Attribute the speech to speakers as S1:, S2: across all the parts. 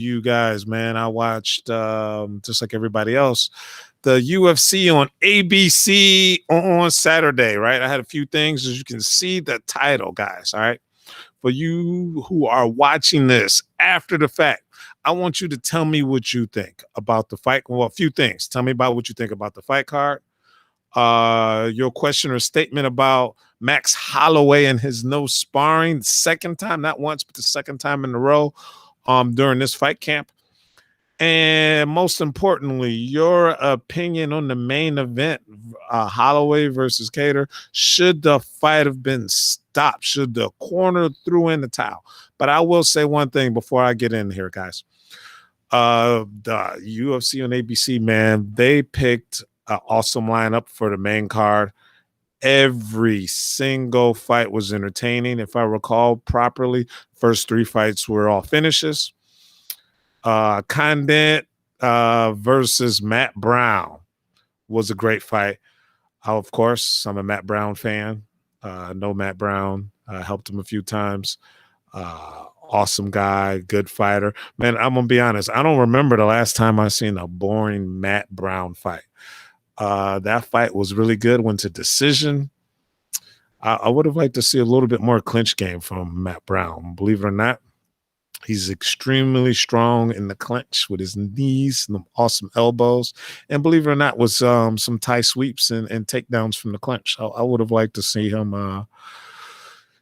S1: You guys, man, I watched just like everybody else, the UFC on ABC on Saturday, right? I had a few things as you can see the title, guys. All right. For you who are watching this after the fact, I want you to tell me what you think about the fight. Well, a few things. Tell me about what you think about the fight card. Your question or statement about Max Holloway and his no sparring, second time, not once, but the second time in a row during this fight camp. And most importantly, your opinion on the main event, Holloway versus Kattar. Should the fight have been stopped? Should the corner threw in the towel? But I will say one thing before I get in here, guys. The UFC on ABC, man, they picked an awesome lineup for the main card. Every single fight was entertaining. If I recall properly, first three fights were all finishes. Condit versus Matt Brown was a great fight. Of course, I'm a Matt Brown fan. I know Matt Brown. Helped him a few times. Awesome guy, good fighter. Man, I'm going to be honest. I don't remember the last time I seen a boring Matt Brown fight. That fight was really good, went to decision. I would have liked to see a little bit more clinch game from Matt Brown. Believe it or not, he's extremely strong in the clinch with his knees and awesome elbows. And believe it or not, with some tie sweeps and takedowns from the clinch. I would have liked to see him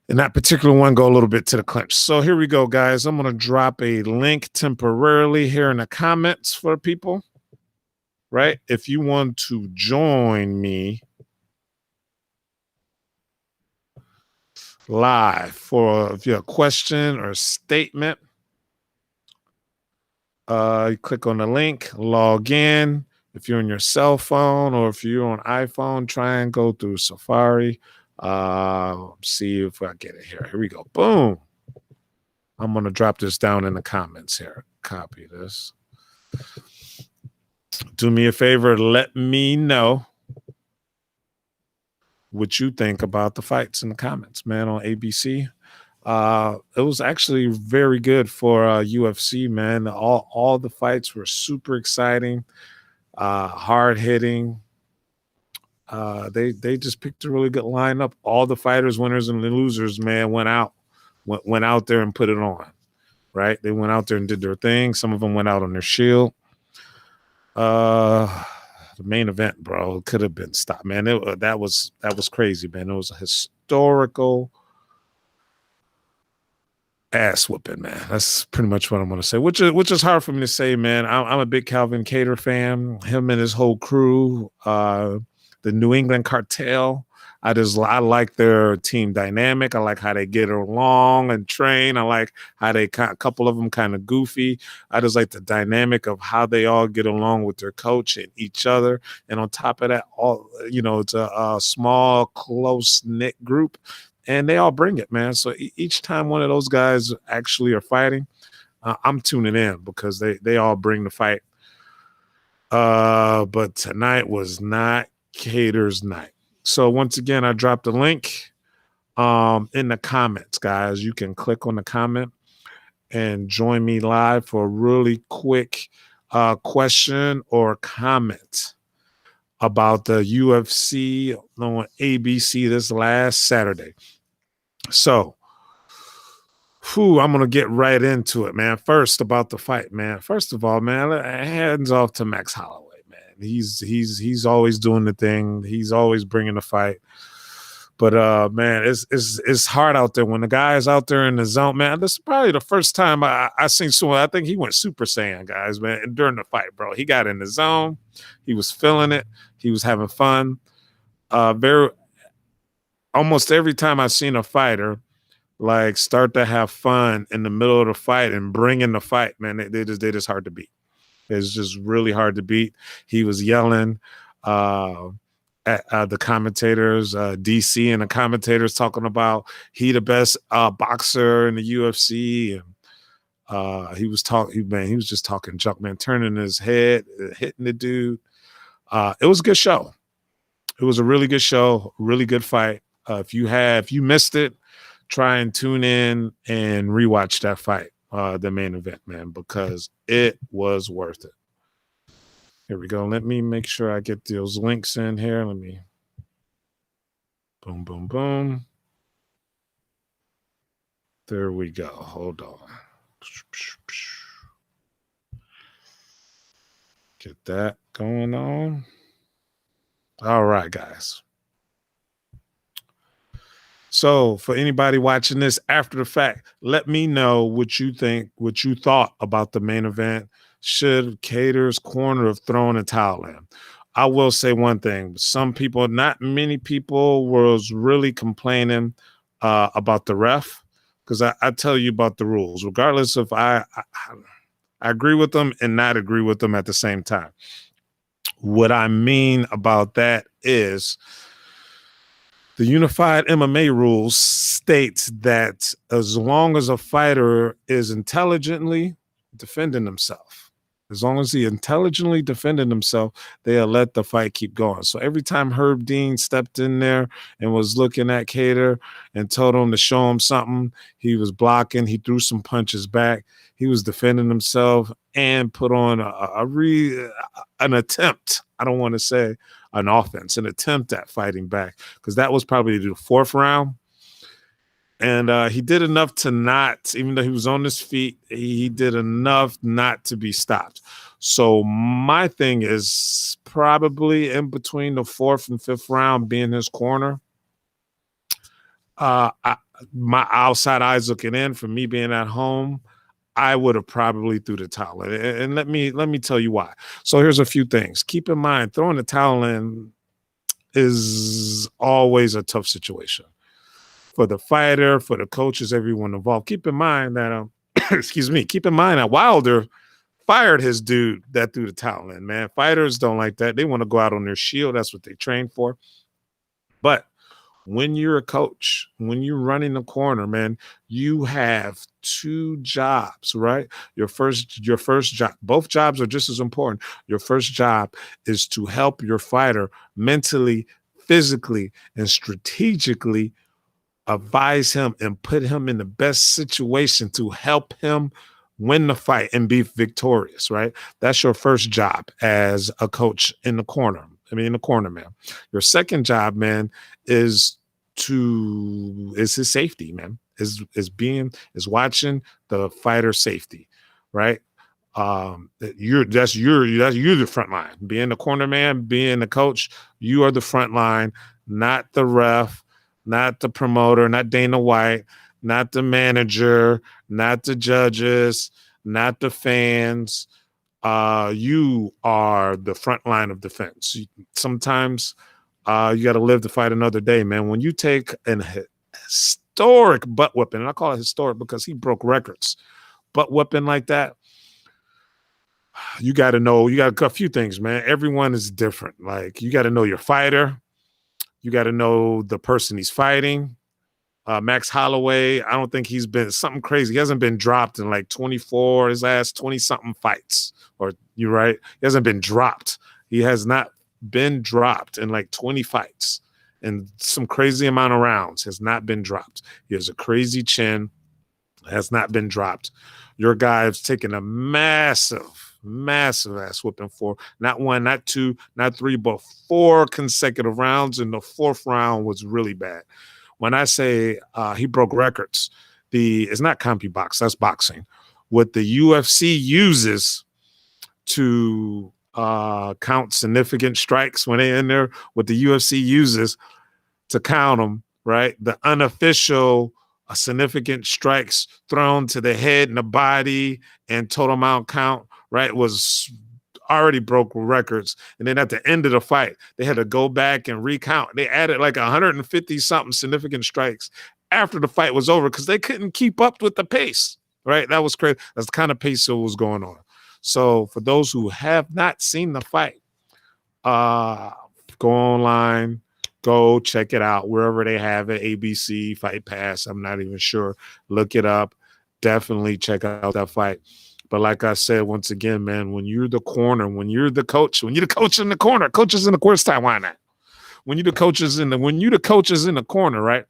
S1: in that particular one go a little bit to the clinch. So here we go, guys. I'm going to drop a link temporarily here in the comments for people, right? If you want to join me live for if you have a question or statement, you click on the link, log in. If you're on your cell phone or if you're on iPhone, try and go through Safari. See if I get it here. Here we go. Boom. I'm going to drop this down in the comments here. Copy this. Do me a favor. Let me know what you think about the fights in the comments, man, on ABC. It was actually very good for UFC, man. All the fights were super exciting, hard hitting. They just picked a really good lineup. All the fighters, winners and losers, man, went out there and put it on. Right? They went out there and did their thing. Some of them went out on their shield. The main event, bro, could have been stopped, man. That was crazy, man. It was a historical ass whooping, man. That's pretty much what I'm going to say, which is hard for me to say, man. I'm a big Calvin Kattar fan. Him and his whole crew, the New England Cartel. I like their team dynamic. I like how they get along and train. I like how a couple of them kind of goofy. I just like the dynamic of how they all get along with their coach and each other. And on top of that, it's a small, close knit group, and they all bring it, man. So each time one of those guys actually are fighting, I'm tuning in because they all bring the fight. But tonight was not Kattar's night. So once again, I dropped a link in the comments, guys. You can click on the comment and join me live for a really quick question or comment about the UFC on ABC this last Saturday. So, I'm going to get right into it, man. First, about the fight, man. First of all, man, hands off to Max Holloway. He's always doing the thing. He's always bringing the fight. But man, it's hard out there when the guy is out there in the zone, man. This is probably the first time I seen someone. I think he went Super Saiyan, guys, man. And during the fight, bro, he got in the zone. He was feeling it. He was having fun. Almost every time I've seen a fighter like start to have fun in the middle of the fight and bring in the fight, man, they just hard to beat. It's just really hard to beat. He was yelling at the commentators, DC and the commentators talking about he the best boxer in the UFC. And he was just talking junk, man, turning his head, hitting the dude. It was a good show. It was a really good show, really good fight. If you missed it, try and tune in and rewatch that fight. the main event, man, because it was worth it. Here we go. Let me make sure I get those links in here. Let me boom, boom, boom. There we go. Hold on. Get that going on. All right, guys. So, for anybody watching this after the fact, let me know what you think, what you thought about the main event. Should Kattar's corner have thrown a towel in? I will say one thing: some people, not many people, was really complaining about the ref, because I tell you about the rules, regardless if I agree with them and not agree with them at the same time. What I mean about that is the unified MMA rules states that as long as a fighter is intelligently defending himself, as long as he intelligently defending himself, they'll let the fight keep going. So every time Herb Dean stepped in there and was looking at Kattar and told him to show him something, he was blocking, he threw some punches back, he was defending himself and put on an attempt. I don't want to say an offense, an attempt at fighting back, because that was probably the fourth round. And he did enough to not, even though he was on his feet, he did enough not to be stopped. So my thing is probably in between the fourth and fifth round being his corner. My outside eyes looking in, for me being at home, I would have probably threw the towel in. And let me tell you why. So here's a few things. Keep in mind, throwing the towel in is always a tough situation for the fighter, for the coaches, everyone involved. Keep in mind that, excuse me, keep in mind that Wilder fired his dude that threw the towel in, man. Fighters don't like that. They want to go out on their shield. That's what they train for. But when you're a coach, when you're running the corner, man, you have two jobs, right? Your first job, both jobs are just as important. Your first job is to help your fighter mentally, physically, and strategically advise him and put him in the best situation to help him win the fight and be victorious, right? That's your first job as a coach in the corner. In the corner, man. Your second job, man, is his safety, man. Is watching the fighter safety, right? You're the front line. Being the corner man, being the coach, you are the front line, not the ref, not the promoter, not Dana White, not the manager, not the judges, not the fans. You are the front line of defense. Sometimes you got to live to fight another day, man. When you take an historic butt whipping, and I call it historic because he broke records, butt whipping like that, you got to know, you got a few things, man. Everyone is different. Like, you got to know your fighter. You got to know the person he's fighting. Max Holloway, I don't think he's been something crazy. He hasn't been dropped in like 24, his last 20-something fights. Or you're right. He hasn't been dropped. He has not been dropped in like 20 fights and some crazy amount of rounds. Has not been dropped. He has a crazy chin. Has not been dropped. Your guy has taken a massive ass whooping for not one, not two, not three, but 4 consecutive rounds. And the fourth round was really bad. When I say he broke records, it's not CompuBox, that's boxing. What the UFC uses to count significant strikes when they're in there, what the UFC uses to count them, right? The unofficial significant strikes thrown to the head and the body and total amount count, right, was already broke records. And then at the end of the fight, they had to go back and recount. They added like 150 something significant strikes after the fight was over because they couldn't keep up with the pace, right? That was crazy. That's the kind of pace that was going on. So for those who have not seen the fight, go online, go check it out wherever they have it, ABC, Fight Pass, I'm not even sure. Look it up. Definitely check out that fight. But like I said, once again, man, when you're the corner, when you're the coach in the corner, coaches in the course time, why not? When you're the coaches in the corner, right?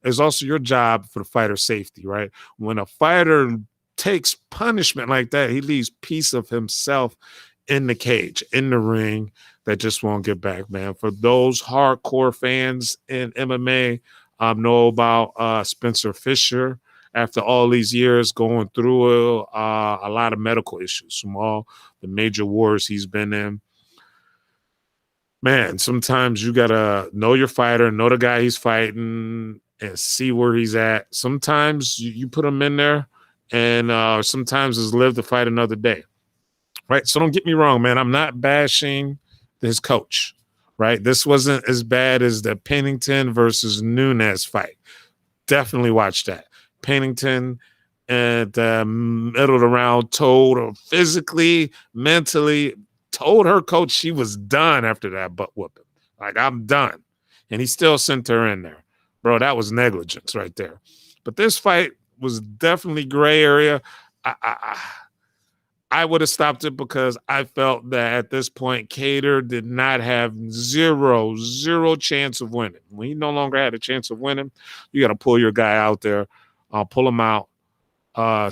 S1: It's also your job for the fighter safety, right? When a fighter takes punishment like that, he leaves piece of himself in the cage, in the ring, that just won't get back, man. For those hardcore fans in MMA, know about Spencer Fisher. After all these years going through a lot of medical issues from all the major wars he's been in, man, sometimes you gotta know your fighter, know the guy he's fighting, and see where he's at. Sometimes you put him in there, and sometimes it's live to fight another day, right? So don't get me wrong, man. I'm not bashing his coach, right? This wasn't as bad as the Pennington versus Nunes fight. Definitely watch that. Pennington at the middle of the round told her physically, mentally, told her coach she was done after that butt whooping. Like, I'm done. And he still sent her in there. Bro, that was negligence right there. But this fight was definitely gray area. I would have stopped it because I felt that at this point, Kattar did not have zero chance of winning. When he no longer had a chance of winning, you got to pull your guy out there, pull him out,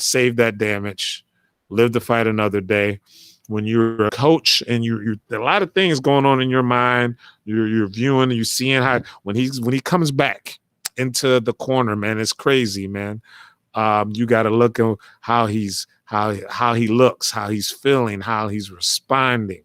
S1: save that damage, live to fight another day. When you're a coach and you're a lot of things going on in your mind, you're viewing, you're seeing how when he comes back into the corner, man, it's crazy, man. You got to look at how he looks, how he's feeling, how he's responding,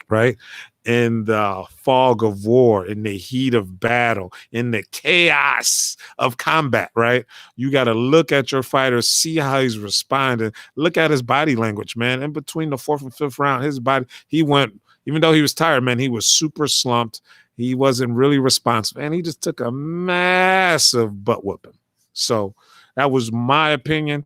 S1: right? In the fog of war, in the heat of battle, in the chaos of combat, right? You got to look at your fighter, see how he's responding, look at his body language, man. In between the fourth and fifth round, his body, he went, even though he was tired, man, he was super slumped. He wasn't really responsive, and he just took a massive butt whooping. So that was my opinion.